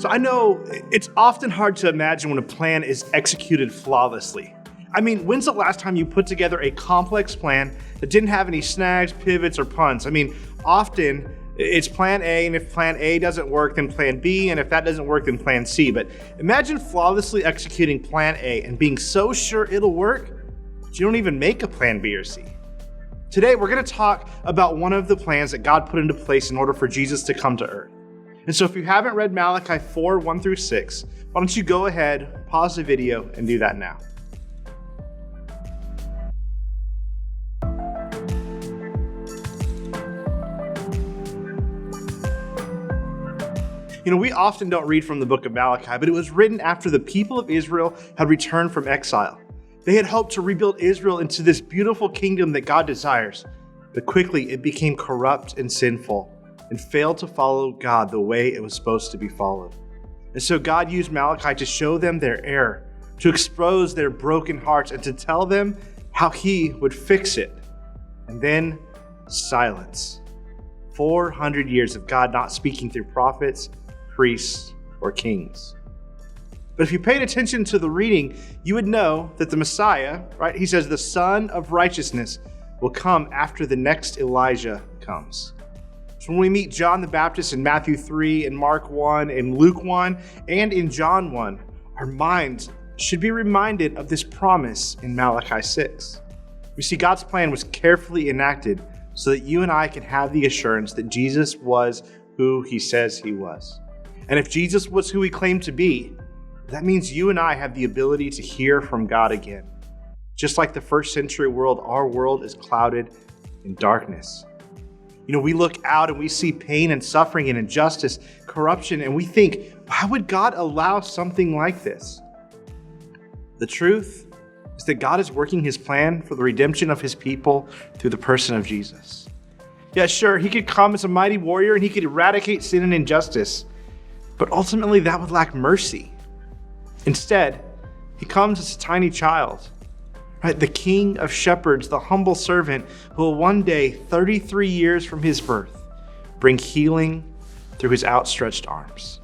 So I know it's often hard to imagine when a plan is executed flawlessly. I mean, when's the last time you put together a complex plan that didn't have any snags, pivots, or punts? I mean, often it's plan A, and if plan A doesn't work, then plan B, and if that doesn't work, then plan C. But imagine flawlessly executing plan A and being so sure it'll work that you don't even make a plan B or C. Today, we're going to talk about one of the plans that God put into place in order for Jesus to come to earth. And so if you haven't read Malachi 4, 1 through 6, why don't you go ahead, pause the video, and do that now. You know, we often don't read from the book of Malachi, but it was written after the people of Israel had returned from exile. They had hoped to rebuild Israel into this beautiful kingdom that God desires, but quickly it became corrupt and sinful and failed to follow God the way it was supposed to be followed. And so God used Malachi to show them their error, to expose their broken hearts, and to tell them how he would fix it. And then silence. 400 years of God not speaking through prophets, priests, or kings. But if you paid attention to the reading, you would know that the Messiah, right? He says the Son of Righteousness will come after the next Elijah comes. So when we meet John the Baptist in Matthew 3, and Mark 1, and Luke 1, and in John 1, our minds should be reminded of this promise in Malachi 6. We see God's plan was carefully enacted so that you and I can have the assurance that Jesus was who he says he was. And if Jesus was who he claimed to be, that means you and I have the ability to hear from God again. Just like the first century world, our world is clouded in darkness. You know, we look out and we see pain and suffering and injustice, corruption, and we think, why would God allow something like this? The truth is that God is working his plan for the redemption of his people through the person of Jesus. Yeah, sure, he could come as a mighty warrior and he could eradicate sin and injustice, but ultimately that would lack mercy. Instead, he comes as a tiny child, right? The king of shepherds, the humble servant who will one day, 33 years from his birth, bring healing through his outstretched arms.